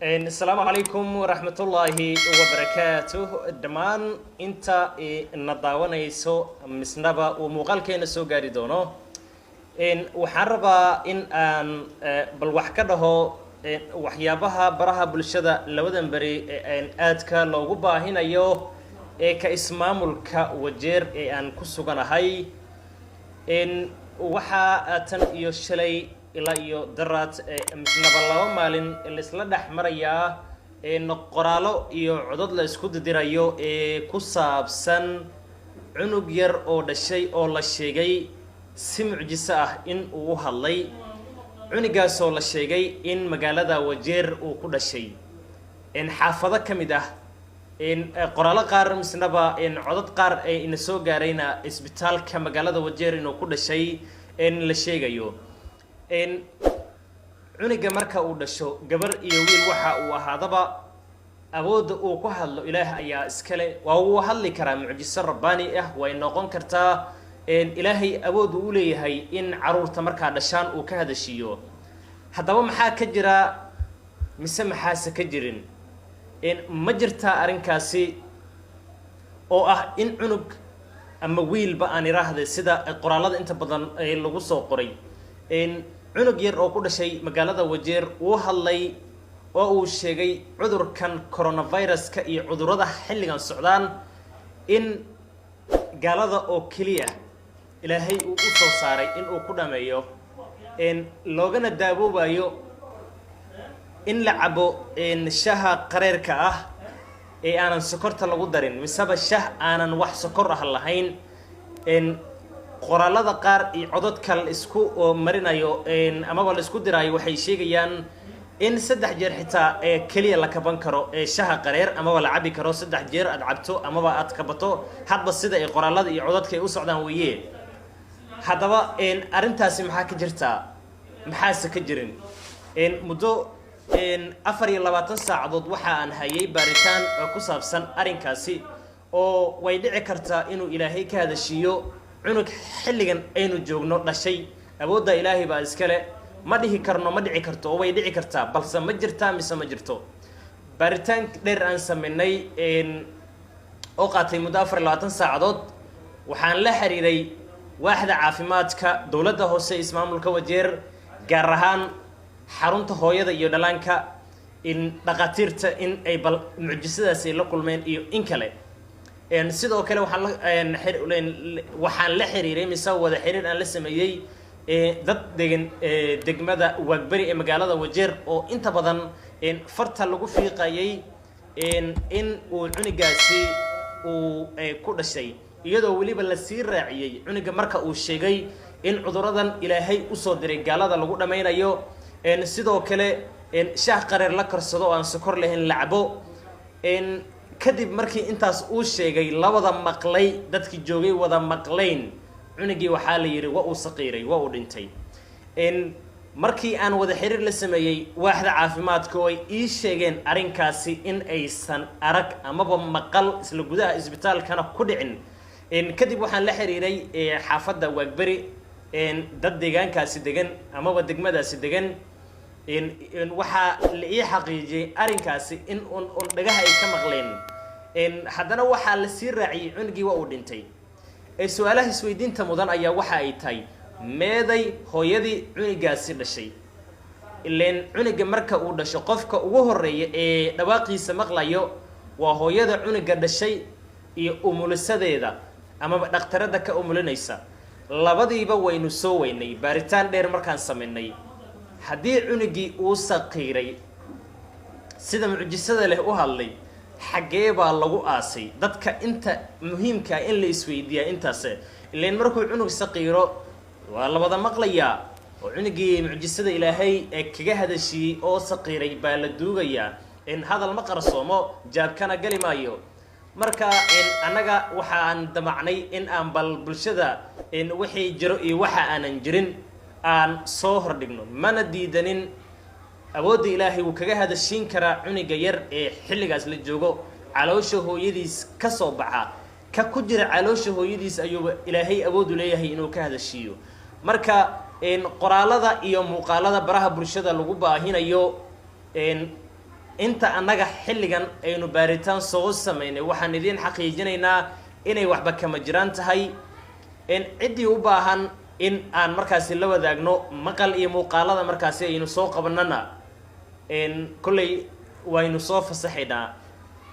السلام عليكم ورحمة الله وبركاته. دمان انت نضاونا يسو مسنبا ومغال كينا سو قاري دونو وحربا ان بالوحكده وحيابها براها بلشدة لودن بري آدكا لوغو باهين ايو كاسمامولك وجير ان كسوغانا هاي وحا اتن ايو شلي إلا iyo daraad misnaba laba maalin isla dhaxmaraya qoraallo iyo codad la isku dirayo ku saabsan cunug yar oo dhashay oo la sheegay si mucjiso ah in uu hadlay cunigaas oo la sheegay in magaalada Wajeer uu ku dhashay xaafado kamid ah qoraallo qaar misnaba codad qaar in soo gaarayna isbitaalka magaalada Wajeer inuu ku dhashay la sheegayo cuniga marka uu dhasho gabar iyo wiil waxa uu ahaadaba awood uu ku hadlo Ilaahay ayaa iskale waa uu hadli karaa mucjiso rabbaani ah way noqon kartaa Ilaahay awood uu leeyahay in caruurta marka dhashaan uu ka hadashiyo hadaba maxaa ka jira mise maxaa ka jirin ma jirta arinkaasi oo ah in cunug ama wiilba aan iraahday sida qoraalada inta badan ay lagu soo qoray cunug yar oo ku dhashay magaalada Wajeer uu hadlay oo uu sheegay cudurkan coronavirus-ka iyo cudurrada xilligan socdaan in gaalada oo kaliya Ilaahay uu u soo saaray in uu ku dhameeyo loogana daawoobayo in la cabo shaha qareerka ah aanan sokorta lagu darin misaba shah aanan wax sokor ah lahayn qoraalada qaar iyo codad kale isku marinayo ama la isku diraayo waxay sheegayaan in 3 jeer xitaa kaliya la kaban karo shaha qareer ama la cabi karo 3 jeer aad cabto ama aad kabato hadba sida ay qoraalada iyo codadka ay u socdaan weeye hadaba arintaasi maxaa ka jirta maxaa ka jirin muddo 24 saacadood waxa aan hayay baaritaan ku saabsan arinkaasi oo way dhici kartaa inuu Ilaahay ka hadashiyo cunug xilligan aynu joogno dhashay awoodda Ilaahay baa iskale ma dhihi karno ma dhici karto oo way dhici kartaa balse ma jirtaa mise ma jirto baaritaan dheer aan sameynay oo qaatay muddo 24 saacadood waxaan la xiriiray waaxda caafimaadka dawladda hoose ismaamulka Wajeer gaar ahaan xarunta hooyada iyo dhalaanka in dhaqaatiirta in ay bal mucjisadaas la kulmeen iyo in kale sidoo kale waxaan la xiriiray mise wada xiriir aan la sameeyay dad degan degmada Waagbari ee magaalada Wajeer oo inta badan farta lagu fiiqayay in uu cunigaasi uu ku dhashay iyadoo waliba la sii raaciyay cuniga marka uu sheegay in cuduradan Ilaahay u soo diray gaalada lagu dhameynayo sidoo kale shaah qareer la karsado aan sokor lahayn lacabo kadib markii intaas uu sheegay labada maqlay dadkii joogay wada maqlayn cunigi waxa la yiri waa uu saqiiray waa uu dhintay markii aan wada xiriir la sameeyay waaxda caafimaadka oo ay sheegeen arinkaasi in aysan arag amaba maqal isla gudaha isbitaalkana ku dhicin kadib waxaan la xiriiray xaafadda Waagbari dad deegaankaasi degan amaba degmadaasi degan waxa la ii xaqiijiyay arinkaasi in dhagaha ay ka maqleen haddana waxa la sii raaciyay cunigi waa uu dhintay su'aalaha isweydiinta mudan ayaa waxa ay tahay meeday hooyadii cunigaasi dhashay ileen cuniga marka uu dhasho qofka ugu horeeya ee dhawaaqiisa maqlayo waa hooyada cuniga dhashay iyo umulisadeeda ama dhaqtarada ka umulinaysa labadiiba waynu soo weynay baaritaan dheer markaan sameynay haddii cunigi uu saqiiray sida mucjisada leh u hadlay xagee baa lagu aasay dadka inta muhiimka in la isweydiiyo intaas ileen markuu cunug saqiiro waa la wada maqlaya oo cunugii mucjisada Ilaahay ee kaga hadashiyay oo saqiiray baa la duugaya in hadal ma qarsoomo jaabkana gali maayo marka anaga waxa aan damacnay in aan bal bulshada wixii jiro iyo waxa aanan jirin aan soo hordhigno mana diidanin awoodda Ilaahay uu kaga hadashin karaa cuniga yar ee xilligaas la joogo caloosha hooyadiis ka soo baxa ka ku jira caloosha hooyadiis ayuu Ilaahay awood u leeyahay inuu ka hadashiyo marka qoraalada iyo muuqaalada baraha bulshada lagu baahinayo inta annaga xilligan aynu baaritaan soo sameynay waxaan idin xaqiijinaynaa inay waxba kama jiraan tahay in ciddii u baahan in aan markaasi la wadaagno maqal iyo muuqaalada markaasi aynu soo qabanana kolley waynu soo fasaxaynaa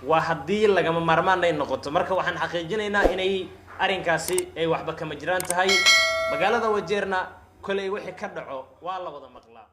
waa haddii lagama maarmaan ay noqoto marka waxaan xaqiijinaynaa inay arrinkaasi ay waxba kama jiraan tahay magaalada Wajeerna kolley wixii ka dhaco waa la wada maqlaa